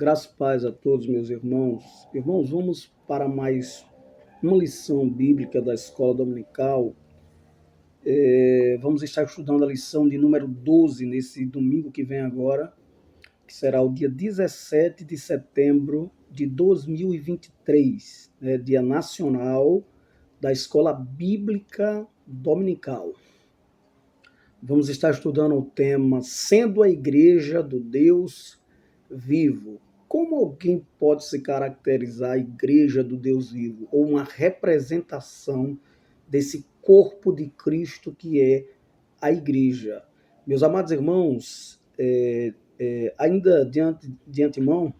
Graças e paz a todos, meus irmãos. Irmãos, vamos para mais uma lição bíblica da escola dominical. Vamos estar estudando a lição de número 12 nesse domingo que vem agora, que será o dia 17 de setembro de 2023, Dia Nacional da Escola Bíblica Dominical. Vamos estar estudando o tema Sendo a Igreja do Deus Vivo. Como alguém pode se caracterizar a Igreja do Deus Vivo, ou uma representação desse corpo de Cristo que é a Igreja? Meus amados irmãos, ainda de antemão,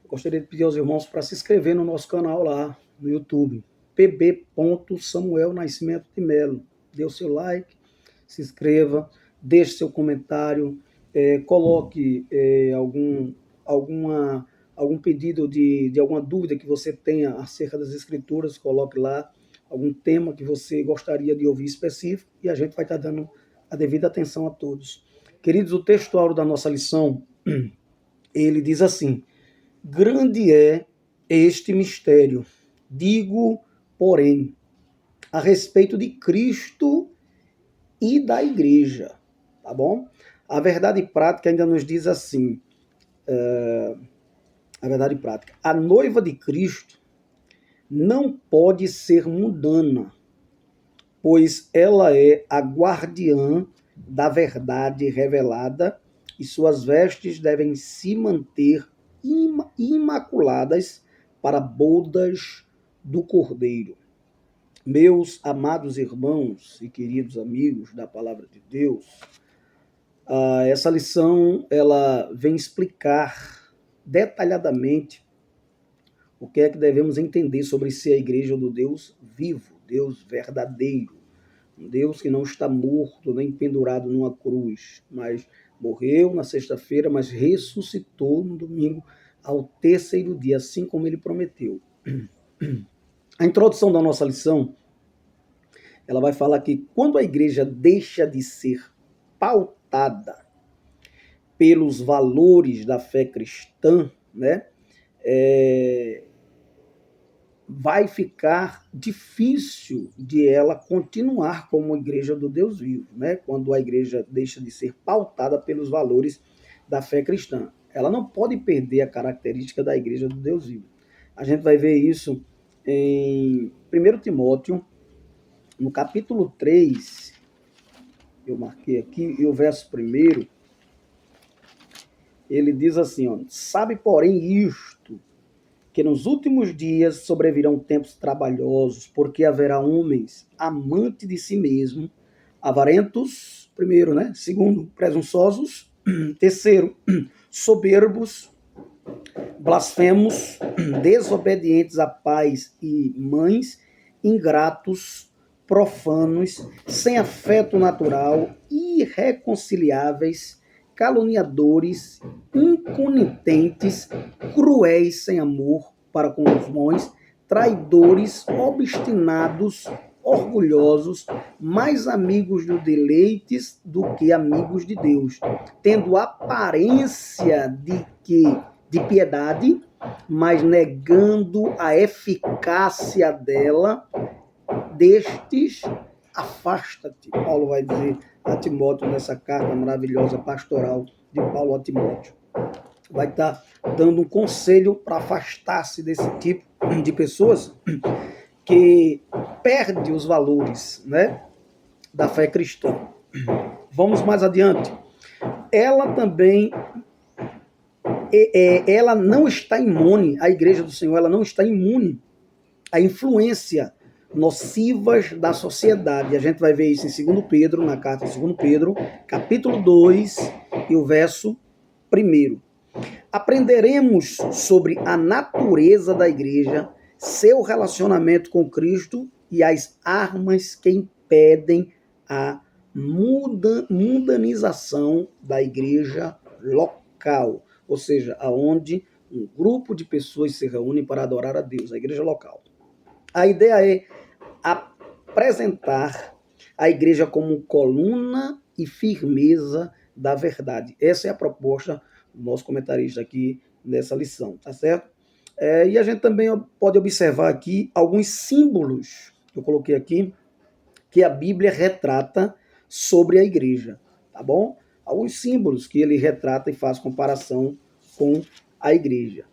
eu gostaria de pedir aos irmãos para se inscrever no nosso canal lá no YouTube, pb. Samuel Nascimento de Melo. Dê o seu like, se inscreva, deixe seu comentário, coloque algum pedido de alguma dúvida que você tenha acerca das escrituras, coloque lá algum tema que você gostaria de ouvir específico e a gente vai estar dando a devida atenção a todos. Queridos, o textuário da nossa lição, ele diz assim: grande é este mistério, digo, porém, a respeito de Cristo e da igreja, tá bom? A verdade prática ainda nos diz assim, a verdade prática, a noiva de Cristo não pode ser mundana, pois ela é a guardiã da verdade revelada e suas vestes devem se manter imaculadas para bodas do Cordeiro. Meus amados irmãos e queridos amigos da Palavra de Deus, essa lição ela vem explicar detalhadamente o que é que devemos entender sobre ser a igreja do Deus vivo, Deus verdadeiro, um Deus que não está morto nem pendurado numa cruz, mas morreu na sexta-feira, mas ressuscitou no domingo ao terceiro dia, assim como ele prometeu. A introdução da nossa lição, ela vai falar que quando a igreja deixa de ser pautada pelos valores da fé cristã, vai ficar difícil de ela continuar como igreja do Deus vivo, quando a igreja deixa de ser pautada pelos valores da fé cristã. Ela não pode perder a característica da igreja do Deus vivo. A gente vai ver isso em 1 Timóteo, no capítulo 3, eu marquei aqui, e o verso 1, ele diz assim, sabe, porém, isto, que nos últimos dias sobrevirão tempos trabalhosos, porque haverá homens amantes de si mesmo, avarentos, primeiro, segundo, presunçosos, terceiro, soberbos, blasfemos, desobedientes a pais e mães, ingratos, profanos, sem afeto natural, irreconciliáveis, caluniadores, inconitentes, cruéis sem amor para com os bons, traidores, obstinados, orgulhosos, mais amigos dos deleites do que amigos de Deus, tendo aparência de piedade, mas negando a eficácia dela, destes afasta-te, Paulo vai dizer a Timóteo nessa carta maravilhosa pastoral de Paulo a Timóteo. Vai estar dando um conselho para afastar-se desse tipo de pessoas que perde os valores, da fé cristã. Vamos mais adiante. Ela também ela não está imune, a igreja do Senhor, ela não está imune à influência nocivas da sociedade. A gente vai ver isso em 2 Pedro, na carta de 2 Pedro, capítulo 2 e o verso 1. Aprenderemos sobre a natureza da igreja, seu relacionamento com Cristo e as armas que impedem a mundanização da igreja local, ou seja, aonde um grupo de pessoas se reúne para adorar a Deus, a igreja local. A ideia é apresentar a igreja como coluna e firmeza da verdade. Essa é a proposta do nosso comentarista aqui nessa lição, tá certo? E a gente também pode observar aqui alguns símbolos que eu coloquei aqui, que a Bíblia retrata sobre a igreja, tá bom? Alguns símbolos que ele retrata e faz comparação com a igreja.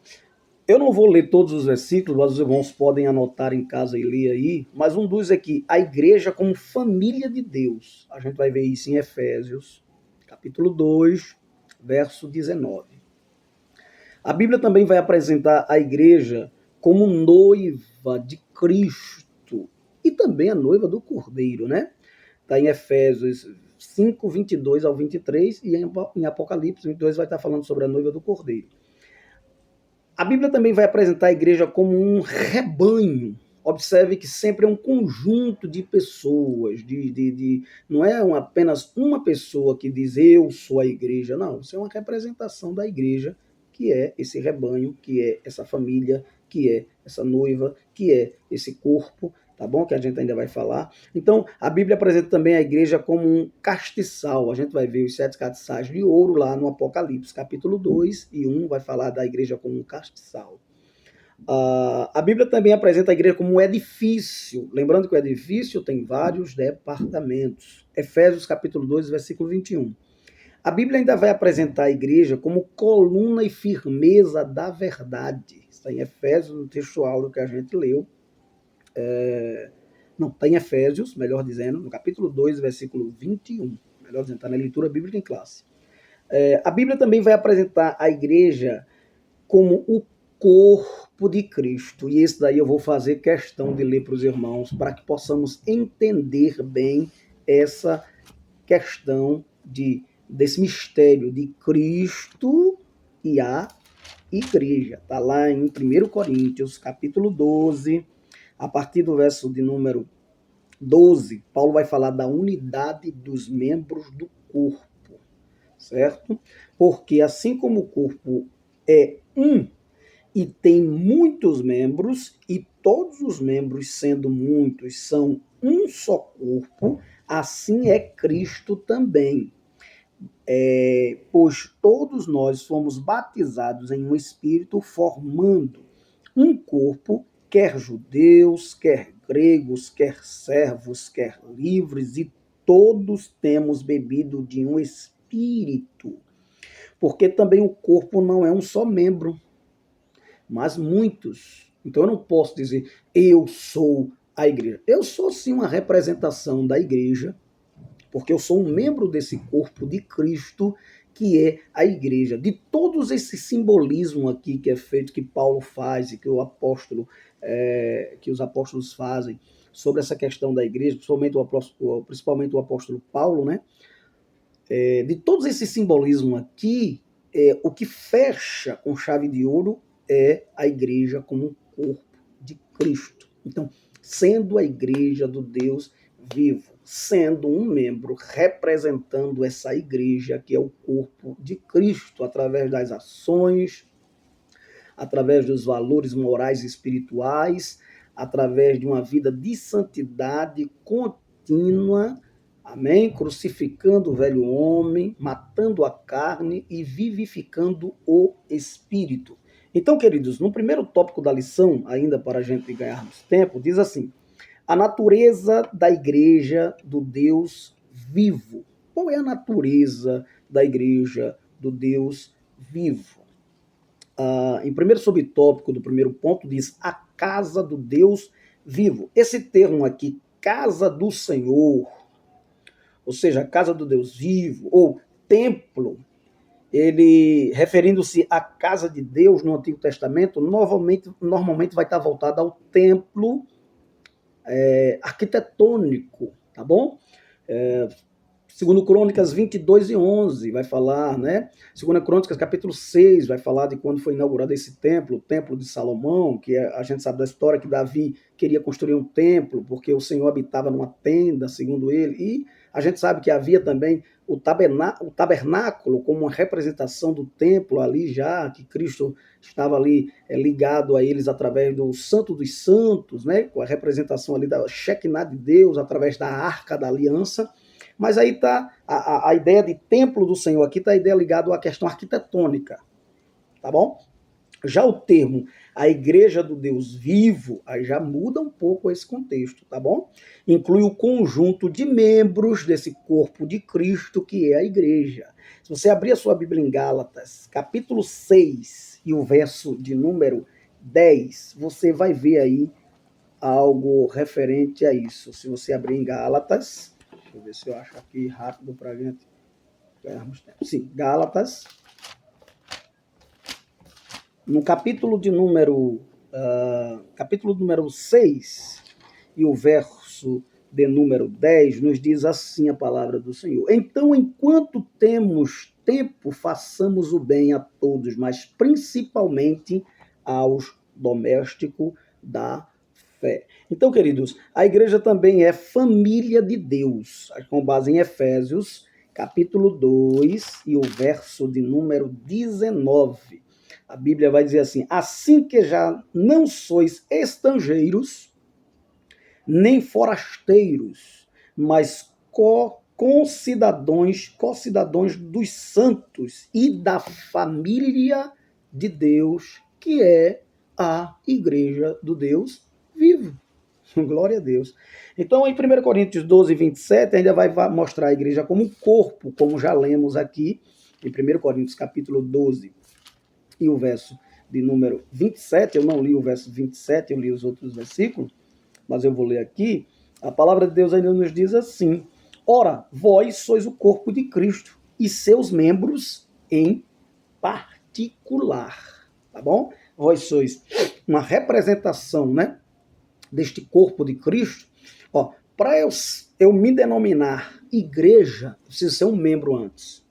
Eu não vou ler todos os versículos, mas os irmãos podem anotar em casa e ler aí, mas um dos é que a igreja como família de Deus. A gente vai ver isso em Efésios, capítulo 2, verso 19. A Bíblia também vai apresentar a igreja como noiva de Cristo e também a noiva do Cordeiro, né? Está em Efésios 5, 22 ao 23 e em Apocalipse 22 vai estar falando sobre a noiva do Cordeiro. A Bíblia também vai apresentar a igreja como um rebanho. Observe que sempre é um conjunto de pessoas, não é apenas uma pessoa que diz eu sou a igreja, não, isso é uma representação da igreja, que é esse rebanho, que é essa família, que é essa noiva, que é esse corpo, tá bom? Que a gente ainda vai falar. Então, a Bíblia apresenta também a igreja como um castiçal. A gente vai ver os 7 castiçais de ouro lá no Apocalipse, capítulo 2 e 1 vai falar da igreja como um castiçal. A Bíblia também apresenta a igreja como um edifício. Lembrando que o edifício tem vários departamentos. Efésios capítulo 2, versículo 21. A Bíblia ainda vai apresentar a igreja como coluna e firmeza da verdade. Está em Efésios, no texto áureo que a gente leu. Não, está em Efésios, melhor dizendo, no capítulo 2, versículo 21. Melhor dizendo, está na leitura bíblica em classe. A Bíblia também vai apresentar a igreja como o corpo de Cristo. E esse daí eu vou fazer questão de ler para os irmãos, para que possamos entender bem essa questão desse mistério de Cristo e a igreja. Está lá em 1 Coríntios, capítulo 12, a partir do verso de número 12, Paulo vai falar da unidade dos membros do corpo, certo? Porque assim como o corpo é um e tem muitos membros, e todos os membros, sendo muitos, são um só corpo, assim é Cristo também. Pois todos nós fomos batizados em um espírito, formando um corpo, quer judeus, quer gregos, quer servos, quer livres, e todos temos bebido de um espírito. Porque também o corpo não é um só membro, mas muitos. Então eu não posso dizer eu sou a igreja. Eu sou sim uma representação da igreja, porque eu sou um membro desse corpo de Cristo, que é a igreja. De todos esse simbolismo aqui que é feito, que Paulo faz e que que os apóstolos fazem sobre essa questão da igreja, principalmente o apóstolo Paulo, né? De todos esses simbolismos aqui, o que fecha com chave de ouro é a igreja como um corpo de Cristo. Então, sendo a igreja do Deus vivo, sendo um membro representando essa igreja que é o corpo de Cristo, através das ações, através dos valores morais e espirituais, através de uma vida de santidade contínua, amém? Crucificando o velho homem, matando a carne e vivificando o espírito. Então, queridos, no primeiro tópico da lição, ainda para a gente ganharmos tempo, diz assim: a natureza da igreja do Deus vivo. Qual é a natureza da igreja do Deus vivo? Em primeiro subtópico do primeiro ponto, diz a casa do Deus vivo. Esse termo aqui, casa do Senhor, ou seja, casa do Deus vivo, ou templo, ele, referindo-se à casa de Deus no Antigo Testamento, normalmente vai estar voltado ao templo arquitetônico, tá bom? Segundo Crônicas 22 e 11 vai falar, né? Segundo Crônicas capítulo 6 vai falar de quando foi inaugurado esse templo, o templo de Salomão, que a gente sabe da história que Davi queria construir um templo, porque o Senhor habitava numa tenda, segundo ele, e a gente sabe que havia também o tabernáculo como uma representação do templo ali já, que Cristo estava ali ligado a eles através do Santo dos Santos, né? Com a representação ali da Shekinah de Deus, através da Arca da Aliança. Mas aí está a ideia de templo do Senhor aqui, está a ideia ligada à questão arquitetônica, tá bom? Já o termo a igreja do Deus vivo, aí já muda um pouco esse contexto, tá bom? Inclui o conjunto de membros desse corpo de Cristo que é a igreja. Se você abrir a sua Bíblia em Gálatas, capítulo 6 e o verso de número 10, você vai ver aí algo referente a isso. Se você abrir em Gálatas, deixa eu ver se eu acho aqui rápido para a gente ganharmos tempo. Sim, Gálatas, no capítulo número 6 e o verso de número 10, nos diz assim a palavra do Senhor. Então, enquanto temos tempo, façamos o bem a todos, mas principalmente aos domésticos da fé. Então, queridos, a igreja também é família de Deus, com base em Efésios, capítulo 2 e o verso de número 19. A Bíblia vai dizer assim: assim que já não sois estrangeiros, nem forasteiros, mas concidadãos dos santos e da família de Deus, que é a igreja do Deus vivo. Glória a Deus. Então, em 1 Coríntios 12, 27, ainda vai mostrar a igreja como um corpo, como já lemos aqui, em 1 Coríntios capítulo 12, e o verso de número 27, eu não li o verso 27, eu li os outros versículos, mas eu vou ler aqui. A palavra de Deus ainda nos diz assim: ora, vós sois o corpo de Cristo e seus membros em particular, tá bom? Vós sois uma representação, né, deste corpo de Cristo. Ó, para eu me denominar igreja, eu preciso ser um membro antes.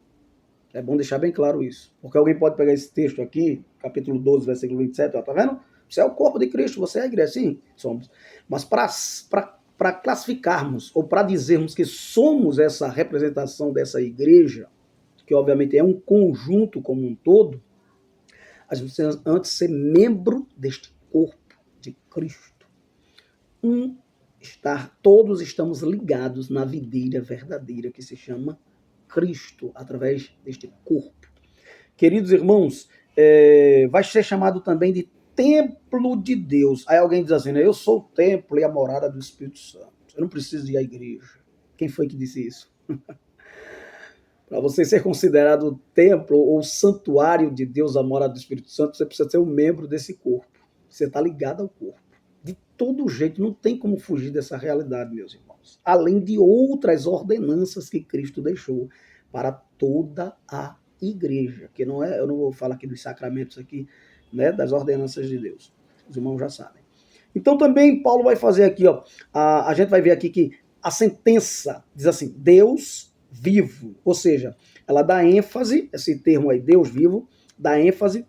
É bom deixar bem claro isso. Porque alguém pode pegar esse texto aqui, capítulo 12, versículo 27, ó, tá vendo? Você é o corpo de Cristo, você é a igreja. Sim, somos. Mas para classificarmos, ou para dizermos que somos essa representação dessa igreja, que obviamente é um conjunto como um todo, a gente precisa antes ser membro deste corpo de Cristo. Todos estamos ligados na videira verdadeira que se chama Cristo, através deste corpo. Queridos irmãos, vai ser chamado também de templo de Deus. Aí alguém diz assim, né? Eu sou o templo e a morada do Espírito Santo. Eu não preciso ir à igreja. Quem foi que disse isso? Para você ser considerado o templo ou o santuário de Deus, a morada do Espírito Santo, você precisa ser um membro desse corpo. Você está ligado ao corpo. De todo jeito, não tem como fugir dessa realidade, meus irmãos. Além de outras ordenanças que Cristo deixou para toda a igreja, que não é, eu não vou falar aqui dos sacramentos aqui, né, das ordenanças de Deus. Os irmãos já sabem. Então também Paulo vai fazer aqui, ó, a gente vai ver aqui que a sentença diz assim, Deus vivo, ou seja, ela dá ênfase, esse termo aí, Deus vivo, dá ênfase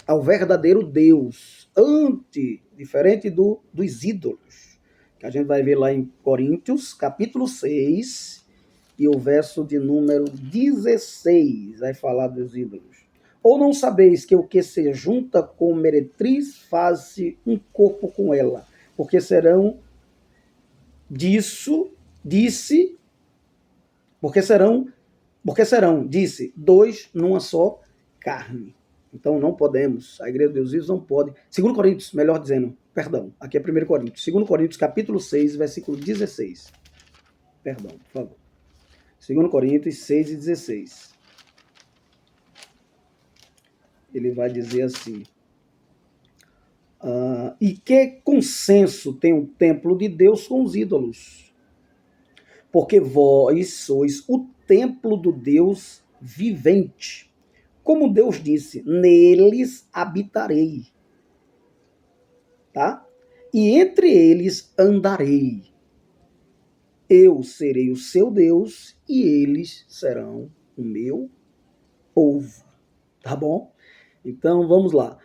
ao verdadeiro Deus, diferente dos ídolos, que a gente vai ver lá em Coríntios, capítulo 6, e o verso de número 16, vai falar dos ídolos. Ou não sabeis que o que se junta com meretriz faz-se um corpo com ela, porque serão, disse, dois numa só carne. Então não podemos, a igreja de Deus vivos não pode. 2 Coríntios, melhor dizendo, perdão, aqui é 1 Coríntios. 2 Coríntios, capítulo 6, versículo 16. Perdão, por favor. 2 Coríntios 6 e 16. Ele vai dizer assim: e que consenso tem o templo de Deus com os ídolos? Porque vós sois o templo do Deus vivente. Como Deus disse, neles habitarei, tá? E entre eles andarei. Eu serei o seu Deus e eles serão o meu povo, tá bom? Então vamos lá.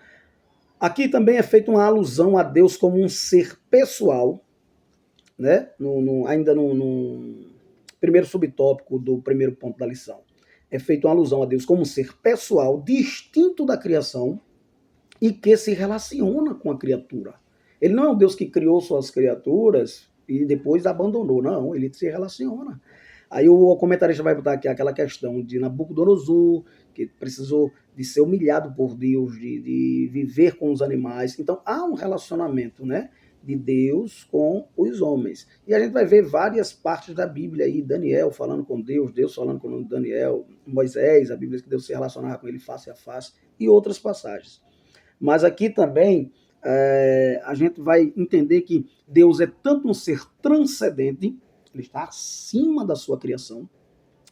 Aqui também é feita uma alusão a Deus como um ser pessoal, né? Ainda no primeiro subtópico do primeiro ponto da lição. É feita uma alusão a Deus como um ser pessoal, distinto da criação e que se relaciona com a criatura. Ele não é um Deus que criou suas criaturas e depois abandonou, não, ele se relaciona. Aí o comentarista vai botar aqui aquela questão de Nabucodonosor, que precisou de ser humilhado por Deus, de viver com os animais. Então há um relacionamento, né, de Deus com os homens. E a gente vai ver várias partes da Bíblia aí, Daniel falando com Deus, Deus falando com Daniel, Moisés, a Bíblia diz que Deus se relacionava com ele face a face, e outras passagens. Mas aqui também a gente vai entender que Deus é tanto um ser transcendente, ele está acima da sua criação,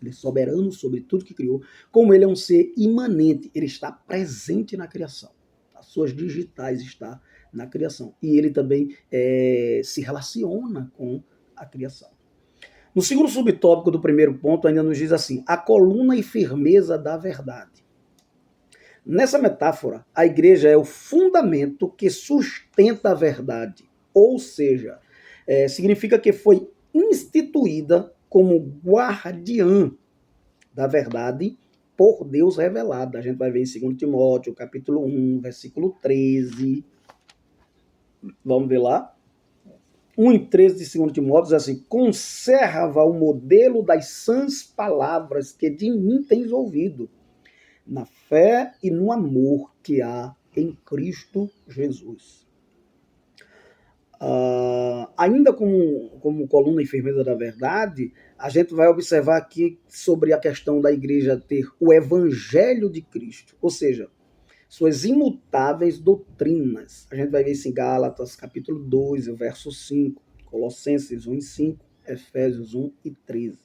ele é soberano sobre tudo que criou, como ele é um ser imanente, ele está presente na criação. As suas digitais estão na criação. E ele também se relaciona com a criação. No segundo subtópico do primeiro ponto, ainda nos diz assim: a coluna e firmeza da verdade. Nessa metáfora, a igreja é o fundamento que sustenta a verdade, ou seja, significa que foi instituída como guardiã da verdade por Deus revelada. A gente vai ver em 2 Timóteo, capítulo 1, versículo 13. Vamos ver lá. 1:13 de 2 Timóteo diz assim: conserva o modelo das sãs palavras que de mim tens ouvido, na fé e no amor que há em Cristo Jesus. Ainda como coluna e firmeza da verdade, a gente vai observar aqui sobre a questão da igreja ter o evangelho de Cristo, ou seja, suas imutáveis doutrinas. A gente vai ver isso em Gálatas, capítulo 2, verso 5, Colossenses 1:5, Efésios 1:13.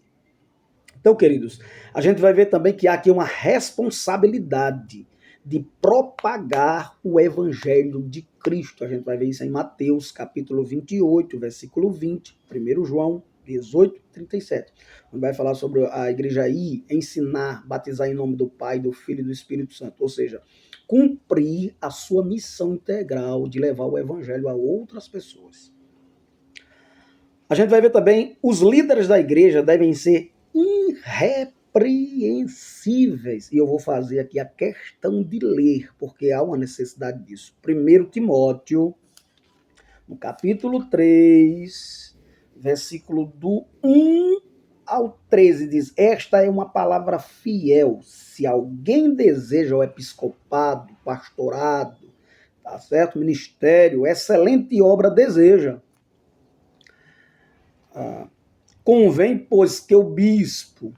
Então, queridos, a gente vai ver também que há aqui uma responsabilidade de propagar o evangelho de Cristo. A gente vai ver isso em Mateus, capítulo 28, versículo 20, 1 João 18:37. Vai falar sobre a igreja ir, ensinar, batizar em nome do Pai, do Filho e do Espírito Santo. Ou seja, cumprir a sua missão integral de levar o evangelho a outras pessoas. A gente vai ver também, os líderes da igreja devem ser irrepreensíveis. E eu vou fazer aqui a questão de ler, porque há uma necessidade disso. 1 Timóteo, no capítulo 3, versículo do 1 ao 13, diz: esta é uma palavra fiel. Se alguém deseja o episcopado, pastorado, tá certo? Ministério, excelente obra deseja. Convém, pois, que o bispo,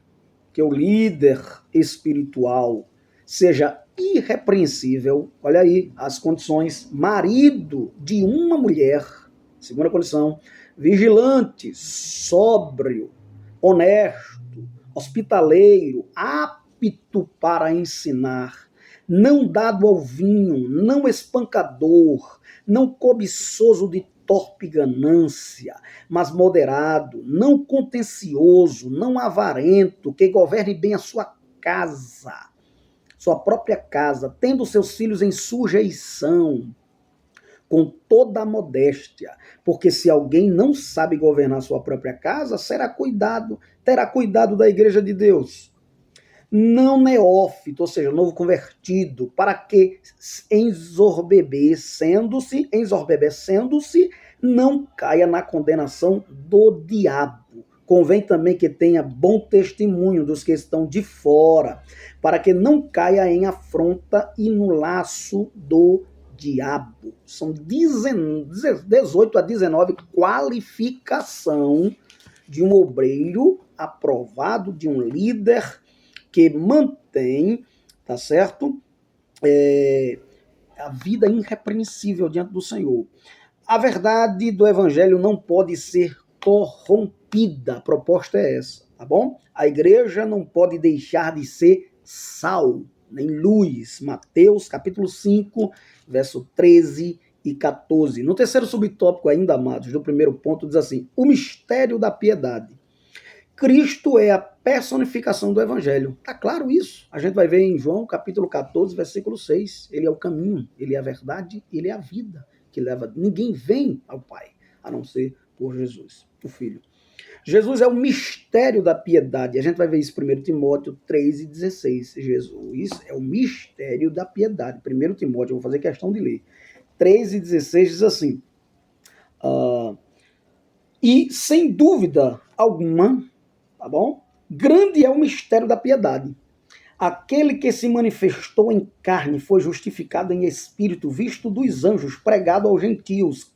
que o líder espiritual seja irrepreensível, olha aí as condições, marido de uma mulher, segunda condição, vigilante, sóbrio, honesto, hospitaleiro, apto para ensinar, não dado ao vinho, não espancador, não cobiçoso de torpe ganância, mas moderado, não contencioso, não avarento, que governe bem a sua casa, sua própria casa, tendo seus filhos em sujeição, com toda a modéstia, porque se alguém não sabe governar sua própria casa, terá cuidado da igreja de Deus. Não neófito, ou seja, novo convertido, para que ensorbebecendo-se, não caia na condenação do diabo. Convém também que tenha bom testemunho dos que estão de fora, para que não caia em afronta e no laço do diabo. São 18 a 19 qualificação de um obreiro aprovado, de um líder que mantém, tá certo? A vida irrepreensível diante do Senhor. A verdade do evangelho não pode ser corrompida. A proposta é essa, tá bom? A igreja não pode deixar de ser sal, nem luz. Mateus, capítulo 5, verso 13 e 14. No terceiro subtópico ainda, amados, do primeiro ponto, diz assim: o mistério da piedade. Cristo é a personificação do evangelho. Tá claro isso? A gente vai ver em João, capítulo 14, versículo 6. Ele é o caminho, ele é a verdade, ele é a vida que leva. Ninguém vem ao Pai, a não ser por Jesus, o Filho. Jesus é o mistério da piedade. A gente vai ver isso em 1 Timóteo 3:16. Jesus é o mistério da piedade. 1 Timóteo, eu vou fazer questão de ler. 3:16 diz assim: e sem dúvida alguma, tá bom? Grande é o mistério da piedade. Aquele que se manifestou em carne foi justificado em espírito, visto dos anjos, pregado aos gentios,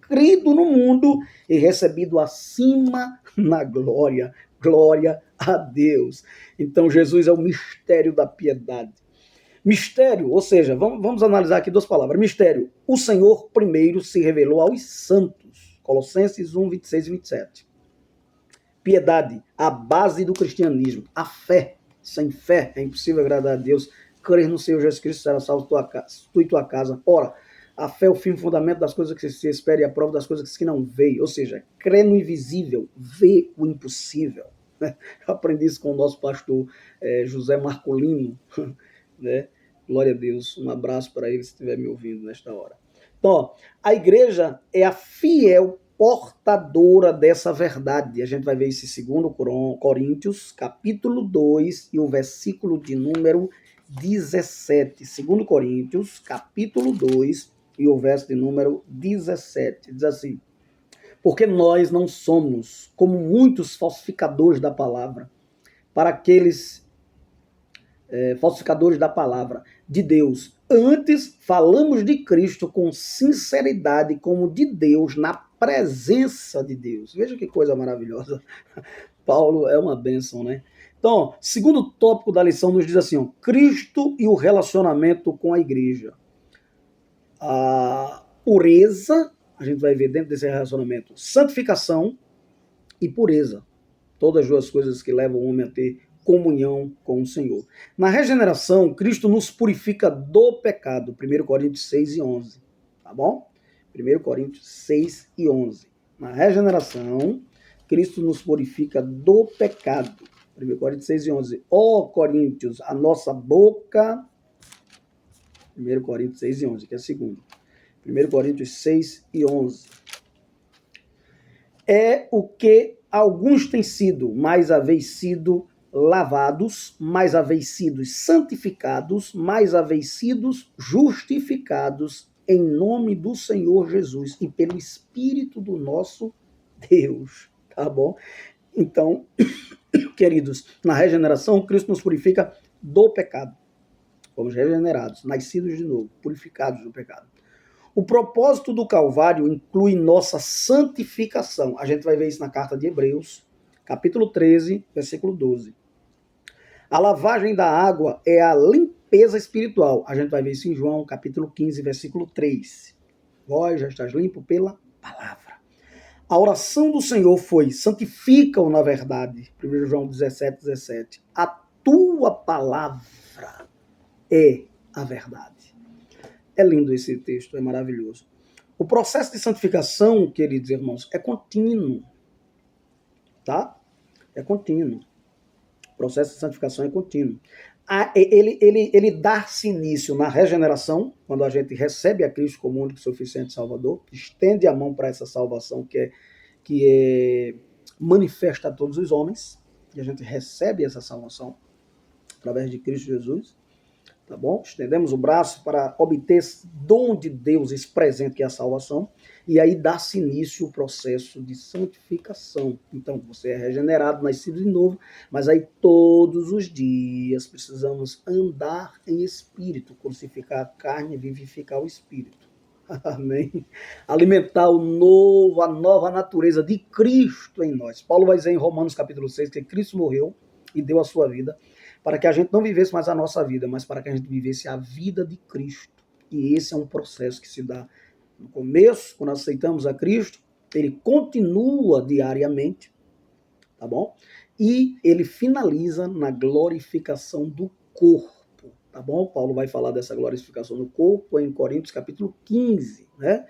crido no mundo e recebido acima na glória. Glória a Deus. Então Jesus é o mistério da piedade. Mistério, ou seja, vamos analisar aqui duas palavras. Mistério, o Senhor primeiro se revelou aos santos. Colossenses 1, 26 e 27. Piedade, a base do cristianismo, a fé. Sem fé é impossível agradar a Deus. Crer no Senhor Jesus Cristo será salvo tu e tua casa. Ora, a fé é o firme fundamento das coisas que se espera e a prova das coisas que não veem. Ou seja, crê no invisível, vê o impossível. Eu aprendi isso com o nosso pastor José Marcolino, né? Glória a Deus. Um abraço para ele se estiver me ouvindo nesta hora. Então, ó, a igreja é a fiel portadora dessa verdade. A gente vai ver isso em 2 Coríntios, capítulo 2, e o versículo de número 17. 2 Coríntios, capítulo 2, e o verso de número 17. Diz assim: porque nós não somos como muitos falsificadores da palavra, para aqueles falsificadores da palavra de Deus. Antes, falamos de Cristo com sinceridade, como de Deus, na presença de Deus. Veja que coisa maravilhosa. Paulo é uma bênção, né? Então, segundo tópico da lição nos diz assim, ó, Cristo e o relacionamento com a igreja. A pureza, a gente vai ver dentro desse relacionamento, santificação e pureza. Todas as duas coisas que levam o homem a ter comunhão com o Senhor. Na regeneração, Cristo nos purifica do pecado. 1 Coríntios 6 e 11. Tá bom? 1 Coríntios 6 e 11. Na regeneração, Cristo nos purifica do pecado. 1 Coríntios 6 e 11. Ó Coríntios, a nossa boca... 1 Coríntios 6 e 11, que é a segunda. 1 Coríntios 6 e 11. É o que alguns têm sido, mais haveis sido lavados, mais haveis sido santificados, mais haveis sido justificados em nome do Senhor Jesus e pelo Espírito do nosso Deus. Tá bom? Então, queridos, na regeneração, Cristo nos purifica do pecado. Fomos regenerados, nascidos de novo, purificados do pecado. O propósito do Calvário inclui nossa santificação. A gente vai ver isso na carta de Hebreus, capítulo 13, versículo 12. A lavagem da água é a limpeza espiritual. A gente vai ver isso em João, capítulo 15, versículo 3. Vós já estás limpo pela palavra. A oração do Senhor foi, santifica-o na verdade. 1 João 17, 17. A tua palavra é a verdade. É lindo esse texto, é maravilhoso. O processo de santificação, queridos irmãos, é contínuo. Tá? É contínuo. O processo de santificação é contínuo. Ele dá-se início na regeneração, quando a gente recebe a Cristo como único e suficiente Salvador, estende a mão para essa salvação que é manifesta a todos os homens, e a gente recebe essa salvação através de Cristo Jesus. Tá bom? Estendemos o braço para obter esse dom de Deus, esse presente que é a salvação, e aí dá-se início o processo de santificação. Então, você é regenerado, nascido de novo, mas aí todos os dias precisamos andar em espírito, crucificar a carne e vivificar o espírito. Amém? Alimentar a nova natureza de Cristo em nós. Paulo vai dizer em Romanos capítulo 6 que Cristo morreu e deu a sua vida, para que a gente não vivesse mais a nossa vida, mas para que a gente vivesse a vida de Cristo. E esse é um processo que se dá no começo, quando aceitamos a Cristo, ele continua diariamente, tá bom? E ele finaliza na glorificação do corpo, tá bom? Paulo vai falar dessa glorificação do corpo em Coríntios capítulo 15, né?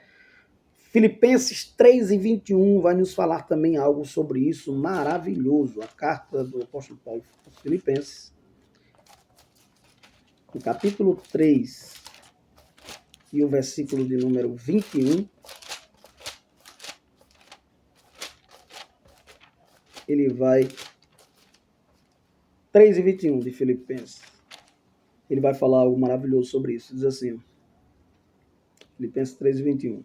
Filipenses 3 e 21 vai nos falar também algo sobre isso maravilhoso. A carta do apóstolo Paulo aos Filipenses, no capítulo 3 e o versículo de número 21, ele vai... 3 e 21 de Filipenses. Ele vai falar algo maravilhoso sobre isso. Diz assim, Filipenses 3 e 21,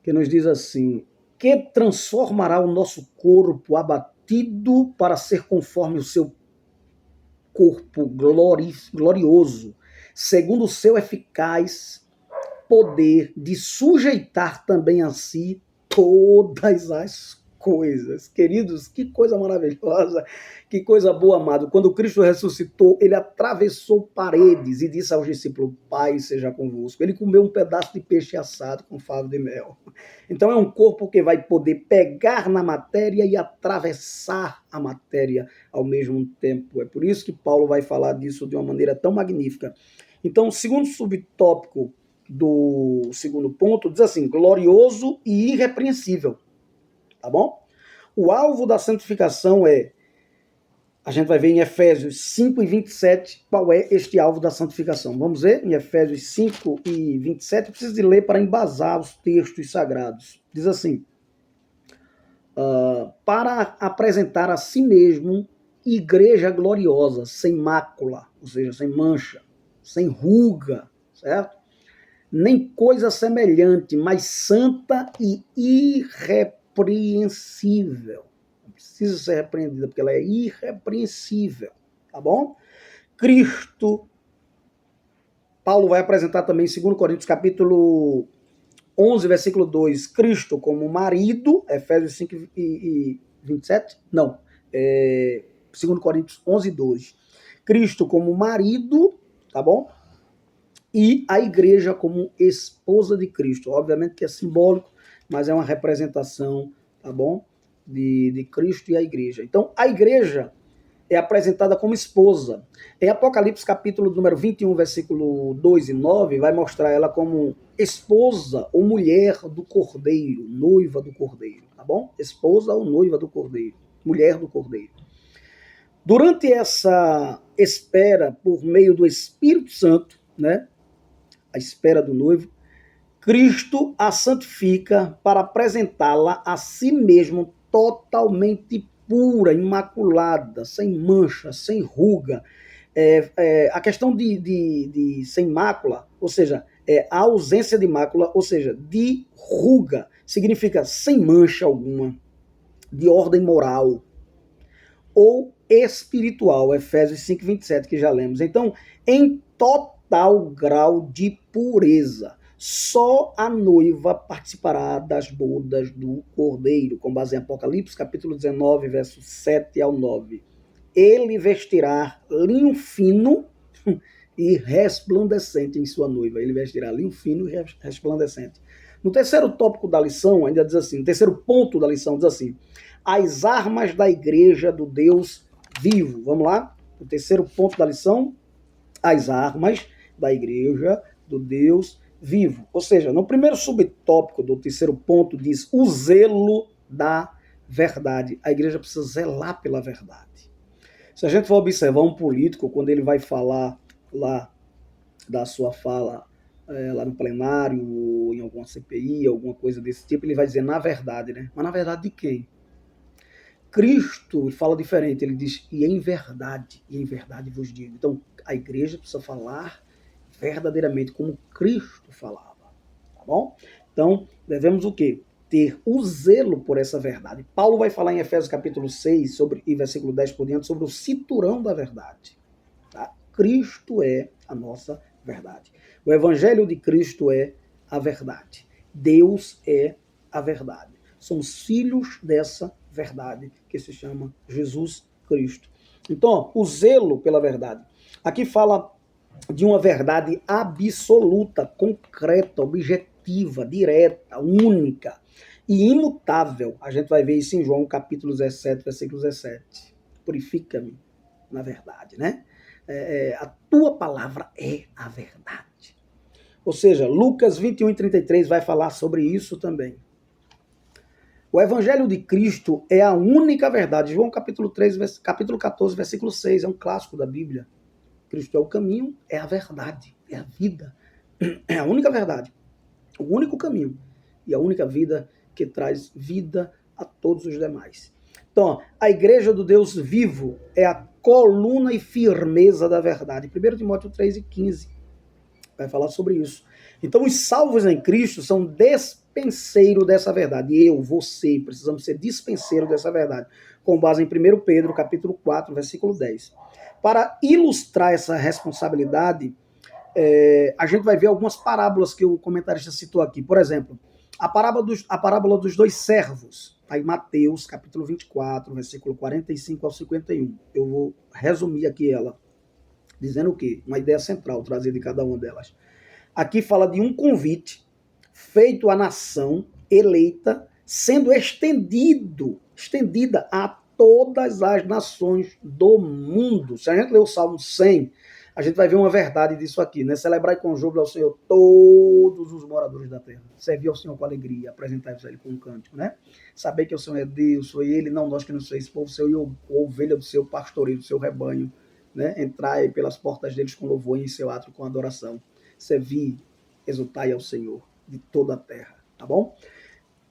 que nos diz assim, que transformará o nosso corpo abatido para ser conforme o seu corpo glorioso, segundo o seu eficaz poder de sujeitar também a si todas as coisas. Queridos, que coisa maravilhosa, que coisa boa, amado. Quando Cristo ressuscitou, ele atravessou paredes e disse aos discípulos: Pai seja convosco. Ele comeu um pedaço de peixe assado com favo de mel. Então é um corpo que vai poder pegar na matéria e atravessar a matéria ao mesmo tempo. É por isso que Paulo vai falar disso de uma maneira tão magnífica. Então, o segundo subtópico do segundo ponto diz assim: glorioso e irrepreensível. Tá bom? O alvo da santificação a gente vai ver em Efésios 5 e 27 qual é este alvo da santificação. Vamos ver em Efésios 5 e 27, eu preciso de ler para embasar os textos sagrados. Diz assim: para apresentar a si mesmo igreja gloriosa, sem mácula, ou seja, sem mancha, sem ruga, certo? Nem coisa semelhante, mas santa e irrepreensível. Não precisa ser repreendida, porque ela é irrepreensível, tá bom? Cristo, Paulo vai apresentar também em 2 Coríntios capítulo 11, versículo 2, Cristo como marido, Efésios 5 e 27, não, 2 Coríntios 11, 2, Cristo como marido, tá bom? E a igreja como esposa de Cristo. Obviamente que é simbólico, mas é uma representação, tá bom? De Cristo e a igreja. Então, a igreja é apresentada como esposa. Em Apocalipse, capítulo número 21, versículo 2 e 9, vai mostrar ela como esposa ou mulher do Cordeiro, noiva do Cordeiro, tá bom? Esposa ou noiva do Cordeiro, mulher do Cordeiro. Durante essa espera por meio do Espírito Santo, né? A espera do noivo, Cristo a santifica para apresentá-la a si mesmo totalmente pura, imaculada, sem mancha, sem ruga. A questão de sem mácula, ou seja, a ausência de mácula, ou seja, de ruga, significa sem mancha alguma, de ordem moral ou espiritual, Efésios 5, 27, que já lemos. Então, em total grau de pureza. Só a noiva participará das bodas do Cordeiro, com base em Apocalipse, capítulo 19, versos 7 ao 9. Ele vestirá linho fino e resplandecente em sua noiva. Ele vestirá linho fino e resplandecente. No terceiro tópico da lição, ainda diz assim, no terceiro ponto da lição diz assim: as armas da igreja do Deus vivo. Vamos lá? O terceiro ponto da lição: as armas da igreja do Deus vivo. Ou seja, no primeiro subtópico do terceiro ponto diz o zelo da verdade. A igreja precisa zelar pela verdade. Se a gente for observar um político, quando ele vai falar lá da sua fala, lá no plenário, ou em alguma CPI, alguma coisa desse tipo, ele vai dizer na verdade, né? Mas na verdade de quem? Cristo fala diferente, ele diz, e em verdade vos digo. Então, a igreja precisa falar verdadeiramente como Cristo falava, tá bom? Então, devemos o quê? Ter o zelo por essa verdade. Paulo vai falar em Efésios capítulo 6, e versículo 10 por diante, sobre o cinturão da verdade. Tá? Cristo é a nossa verdade. O evangelho de Cristo é a verdade. Deus é a verdade. Somos filhos dessa verdade que se chama Jesus Cristo. Então, o zelo pela verdade. Aqui fala de uma verdade absoluta, concreta, objetiva, direta, única e imutável. A gente vai ver isso em João capítulo 17, versículo 17. Purifica-me na verdade, né? A tua palavra é a verdade. Ou seja, Lucas 21 e 33 vai falar sobre isso também. O Evangelho de Cristo é a única verdade. João capítulo 3, capítulo 14, versículo 6, é um clássico da Bíblia. Cristo é o caminho, é a verdade, é a vida. É a única verdade, o único caminho e a única vida que traz vida a todos os demais. Então, a igreja do Deus vivo é a coluna e firmeza da verdade. 1 Timóteo 3 e 15. Vai falar sobre isso. Então, os salvos em Cristo são dispenseiro dessa verdade. Eu, você, precisamos ser dispenseiro dessa verdade. Com base em 1 Pedro, capítulo 4, versículo 10. Para ilustrar essa responsabilidade, a gente vai ver algumas parábolas que o comentarista citou aqui. Por exemplo, a parábola dos dois servos, está em Mateus, capítulo 24, versículo 45 ao 51. Eu vou resumir aqui ela, dizendo o quê? Uma ideia central trazida de cada uma delas. Aqui fala de um convite feito à nação eleita, sendo estendida a todas as nações do mundo. Se a gente ler o Salmo 100, a gente vai ver uma verdade disso aqui, né? Celebrai com júbilo ao Senhor todos os moradores da terra. Servir ao Senhor com alegria, apresentai-vos a Ele com um cântico, né? Saber que o Senhor é Deus, foi Ele, não nós que nos fez povo seu e ovelha do seu pastoreio, do seu rebanho, né? Entrai pelas portas deles com louvor e em seu átrio com adoração. Servir, exultai ao Senhor de toda a terra, tá bom?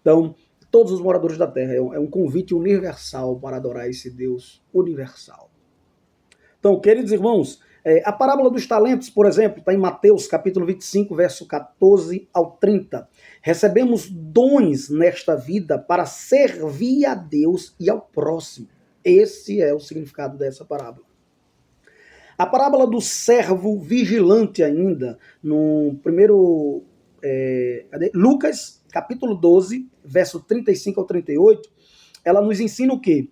Então, todos os moradores da terra, é um convite universal para adorar esse Deus universal. Então, queridos irmãos, a parábola dos talentos, por exemplo, está em Mateus, capítulo 25, verso 14 ao 30. Recebemos dons nesta vida para servir a Deus e ao próximo. Esse é o significado dessa parábola. A parábola do servo vigilante ainda, no primeiro... Lucas, capítulo 12, verso 35 ao 38, ela nos ensina o quê?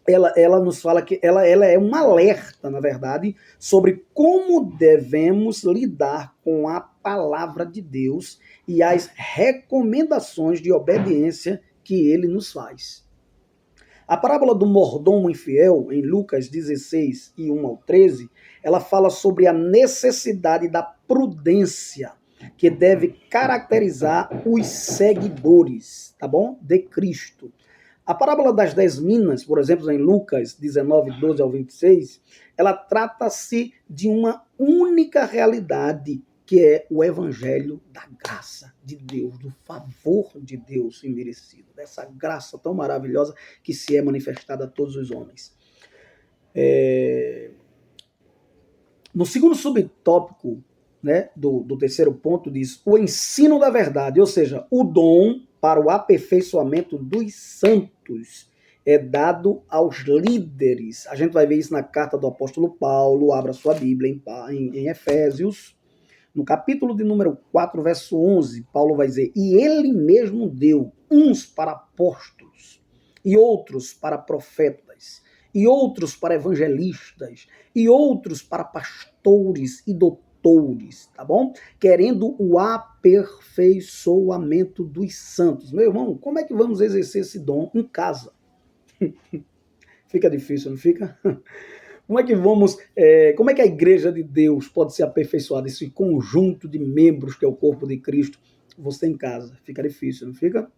Ela nos fala que ela é um alerta, na verdade, sobre como devemos lidar com a palavra de Deus e as recomendações de obediência que ele nos faz. A parábola do mordomo infiel, em Lucas 16, e 1 ao 13, ela fala sobre a necessidade da prudência que deve caracterizar os seguidores, tá bom? De Cristo. A parábola das 10 minas, por exemplo, em Lucas 19, 12 ao 26, ela trata-se de uma única realidade, que é o evangelho da graça de Deus, do favor de Deus imerecido, dessa graça tão maravilhosa que se é manifestada a todos os homens. No segundo subtópico, né, do terceiro ponto, diz o ensino da verdade, ou seja, o dom para o aperfeiçoamento dos santos é dado aos líderes. A gente vai ver isso na carta do apóstolo Paulo, abra sua Bíblia em Efésios, no capítulo de número 4, verso 11, Paulo vai dizer, e ele mesmo deu uns para apóstolos, e outros para profetas, e outros para evangelistas, e outros para pastores e doutores, tá bom? Querendo o aperfeiçoamento dos santos. Meu irmão, como é que vamos exercer esse dom em casa? Fica difícil, não fica? Como é que como é que a igreja de Deus pode ser aperfeiçoada, esse conjunto de membros que é o corpo de Cristo? Você em casa, fica difícil, não fica?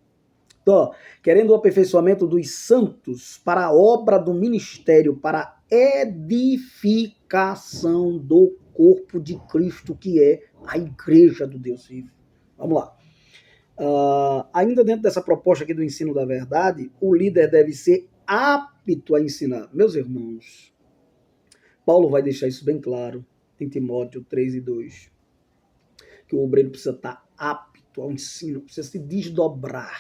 Então, querendo o aperfeiçoamento dos santos para a obra do ministério, para a edificação do corpo de Cristo, que é a igreja do Deus vivo. Vamos lá. Ainda dentro dessa proposta aqui do ensino da verdade, o líder deve ser apto a ensinar. Meus irmãos, Paulo vai deixar isso bem claro em Timóteo 3 e 2, que o obreiro precisa estar apto ao ensino, precisa se desdobrar,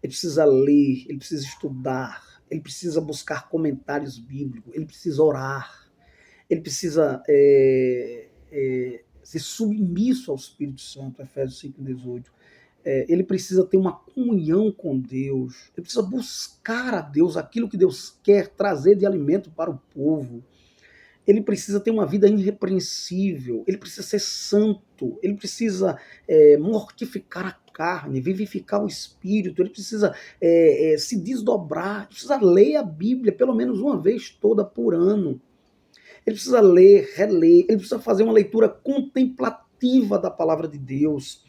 ele precisa ler, ele precisa estudar, ele precisa buscar comentários bíblicos, ele precisa orar, ele precisa ser submisso ao Espírito Santo, Efésios 5, 18. Ele precisa ter uma comunhão com Deus, ele precisa buscar a Deus aquilo que Deus quer trazer de alimento para o povo. Ele precisa ter uma vida irrepreensível, ele precisa ser santo, ele precisa mortificar a carne, vivificar o espírito, ele precisa se desdobrar, ele precisa ler a Bíblia pelo menos uma vez toda por ano. Ele precisa ler, reler, ele precisa fazer uma leitura contemplativa da palavra de Deus.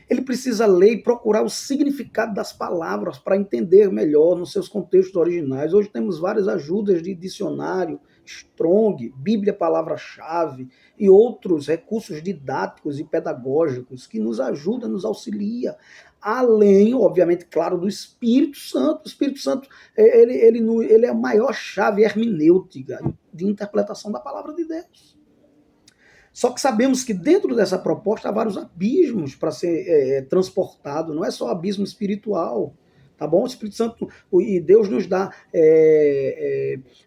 Ele precisa ler e procurar o significado das palavras para entender melhor nos seus contextos originais. Hoje temos várias ajudas de dicionário, Strong, Bíblia Palavra-Chave e outros recursos didáticos e pedagógicos que nos ajudam, nos auxiliam. Além, obviamente, claro, do Espírito Santo. O Espírito Santo ele é a maior chave hermenêutica de interpretação da palavra de Deus. Só que sabemos que dentro dessa proposta há vários abismos para ser transportado, não é só abismo espiritual, tá bom? O Espírito Santo e Deus nos dá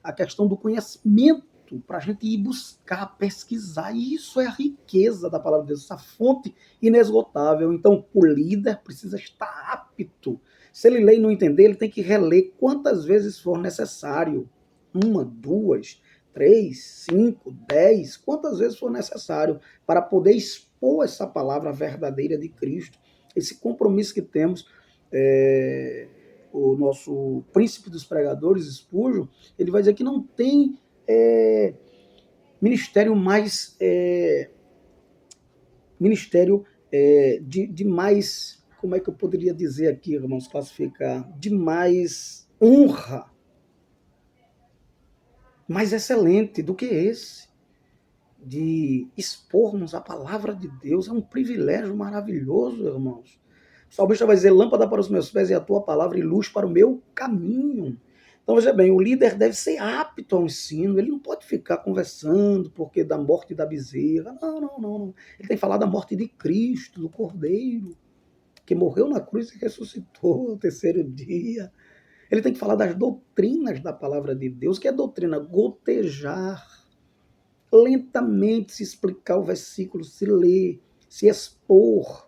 a questão do conhecimento para a gente ir buscar, pesquisar, e isso é a riqueza da palavra de Deus, essa fonte inesgotável. Então, o líder precisa estar apto. Se ele ler e não entender, ele tem que reler quantas vezes for necessário. 1, 2, 3, 5, 10, quantas vezes for necessário para poder expor essa palavra verdadeira de Cristo, esse compromisso que temos. O nosso príncipe dos pregadores, Spurgeon, ele vai dizer que não tem ministério mais de mais, como é que eu poderia dizer aqui, irmãos, classificar, de mais honra, mais excelente do que esse, de expormos a palavra de Deus. É um privilégio maravilhoso, irmãos. O salmista vai dizer: lâmpada para os meus pés e a tua palavra e luz para o meu caminho. Então, veja bem, o líder deve ser apto ao ensino, ele não pode ficar conversando porque da morte da bezerra. Não. Ele tem que falar da morte de Cristo, do Cordeiro, que morreu na cruz e ressuscitou no terceiro dia. Ele tem que falar das doutrinas da palavra de Deus, que é a doutrina gotejar, lentamente se explicar o versículo, se ler, se expor.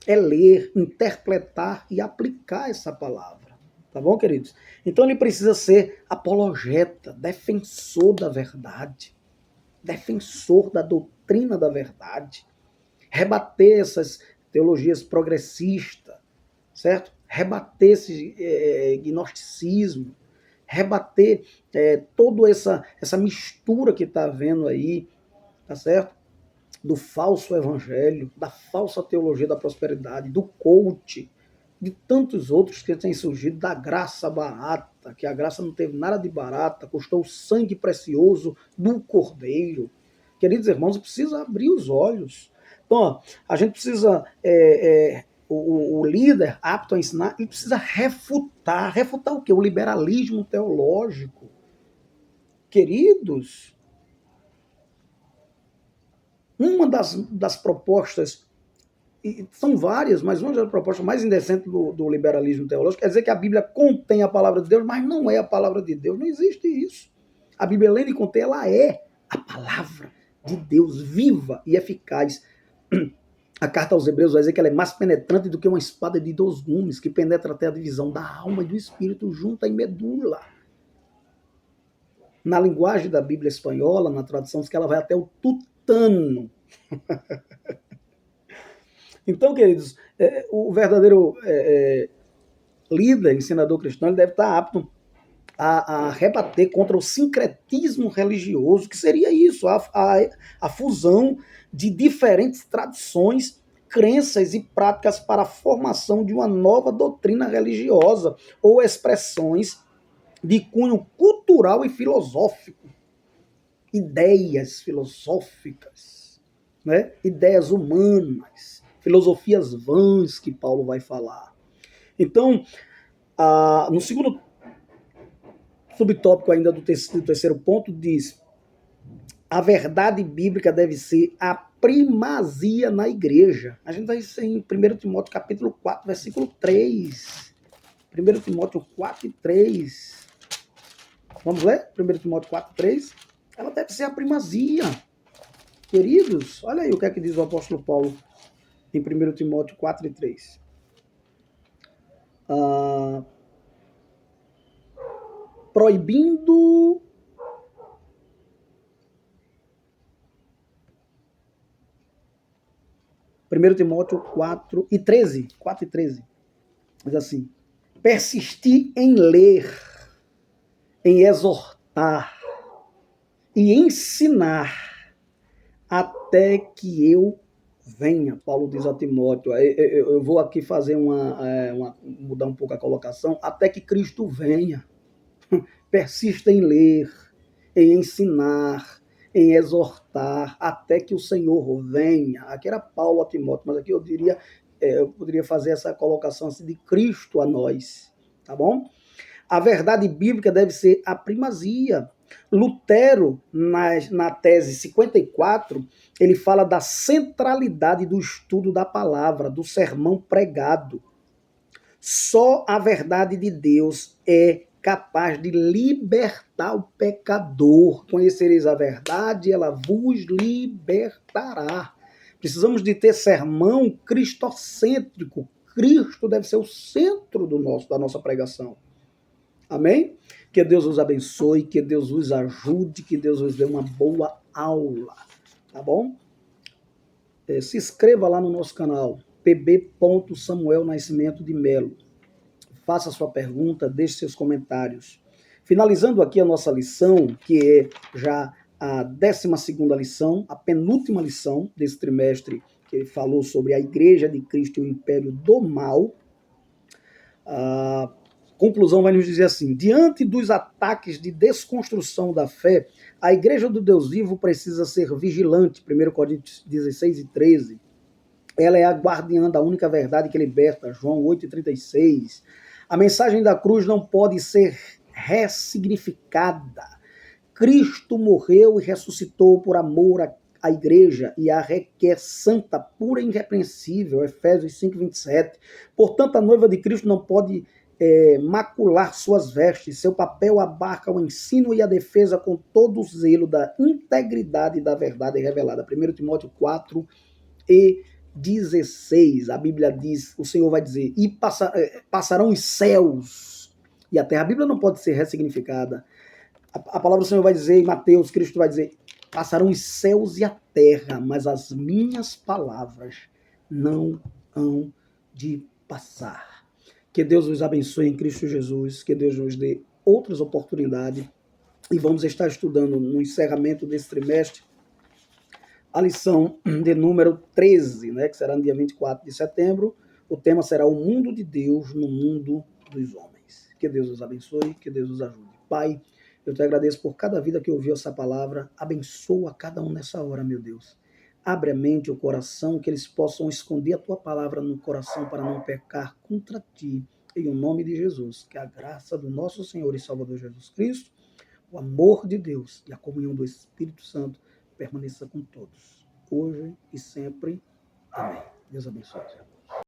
É ler, interpretar e aplicar essa palavra. Tá bom, queridos? Então ele precisa ser apologeta, defensor da verdade, defensor da doutrina da verdade, rebater essas teologias progressistas, certo? Rebater esse gnosticismo, rebater toda essa mistura que está havendo aí, tá certo? Do falso evangelho, da falsa teologia da prosperidade, do coach, de tantos outros que têm surgido, da graça barata, que a graça não teve nada de barata, custou o sangue precioso do Cordeiro. Queridos irmãos, precisa abrir os olhos. Então, ó, a gente precisa, o líder apto a ensinar, ele precisa refutar. Refutar o quê? O liberalismo teológico. Queridos, uma das propostas, e são várias, mas uma das propostas mais indecentes do liberalismo teológico quer dizer que a Bíblia contém a palavra de Deus, mas não é a palavra de Deus. Não existe isso. A Bíblia, além de conter, ela é a palavra de Deus, viva e eficaz. A carta aos Hebreus vai dizer que ela é mais penetrante do que uma espada de 2 gumes, que penetra até a divisão da alma e do espírito, junta em medula. Na linguagem da Bíblia espanhola, na tradução, diz que ela vai até o tutano. Então, queridos, o verdadeiro líder, ensinador cristão, ele deve estar apto a rebater contra o sincretismo religioso, que seria isso, a fusão de diferentes tradições, crenças e práticas para a formação de uma nova doutrina religiosa ou expressões de cunho cultural e filosófico, ideias filosóficas, né? Ideias humanas, filosofias vãs que Paulo vai falar. Então, no segundo subtópico ainda do terceiro ponto, diz: a verdade bíblica deve ser a primazia na igreja. A gente vai isso em 1 Timóteo capítulo 4, versículo 3. 1 Timóteo 4 e 3. Vamos ler? 1 Timóteo 4, 3. Ela deve ser a primazia. Queridos, olha aí o que é que diz o apóstolo Paulo em 1 Timóteo 4 e 3. Proibindo Primeiro Timóteo 4 e 13. Diz assim: persistir em ler, em exortar e ensinar até que eu venha. Paulo diz a Timóteo. Eu vou aqui fazer mudar um pouco a colocação. Até que Cristo venha. Persista em ler, em ensinar, em exortar, até que o Senhor venha. Aqui era Paulo a Timóteo, mas aqui eu poderia fazer essa colocação assim, de Cristo a nós, tá bom? A verdade bíblica deve ser a primazia. Lutero, na tese 54, ele fala da centralidade do estudo da palavra, do sermão pregado. Só a verdade de Deus é capaz de libertar o pecador. Conhecereis a verdade, ela vos libertará. Precisamos de ter sermão cristocêntrico. Cristo deve ser o centro da nossa pregação. Amém? Que Deus os abençoe, que Deus os ajude, que Deus os dê uma boa aula. Tá bom? Se inscreva lá no nosso canal, pb. Samuel Nascimento de Melo. Faça sua pergunta, deixe seus comentários. Finalizando aqui a nossa lição, que é já a 12ª lição, a penúltima lição desse trimestre, que falou sobre a Igreja de Cristo e o Império do Mal. A conclusão vai nos dizer assim: diante dos ataques de desconstrução da fé, a Igreja do Deus vivo precisa ser vigilante. 1 Coríntios 16 e 13. Ela é a guardiã da única verdade que liberta. João 8,36. A mensagem da cruz não pode ser ressignificada. Cristo morreu e ressuscitou por amor à igreja e a requer santa, pura e irrepreensível. Efésios 5,27. Portanto, a noiva de Cristo não pode macular suas vestes. Seu papel abarca o ensino e a defesa com todo o zelo da integridade da verdade revelada. 1 Timóteo 4 e 16, a Bíblia diz, o Senhor vai dizer, e passarão os céus e a terra. A Bíblia não pode ser ressignificada. A palavra do Senhor vai dizer, em Mateus, Cristo vai dizer, passarão os céus e a terra, mas as minhas palavras não hão de passar. Que Deus os abençoe em Cristo Jesus, que Deus nos dê outras oportunidades, e vamos estar estudando no encerramento desse trimestre a lição de número 13, né, que será no dia 24 de setembro. O tema será o mundo de Deus no mundo dos homens. Que Deus os abençoe, que Deus os ajude. Pai, eu te agradeço por cada vida que ouviu essa palavra. Abençoa cada um nessa hora, meu Deus. Abre a mente e o coração, que eles possam esconder a tua palavra no coração para não pecar contra ti. Em o nome de Jesus, que a graça do nosso Senhor e Salvador Jesus Cristo, o amor de Deus e a comunhão do Espírito Santo permaneça com todos, hoje e sempre. Amém. Deus abençoe.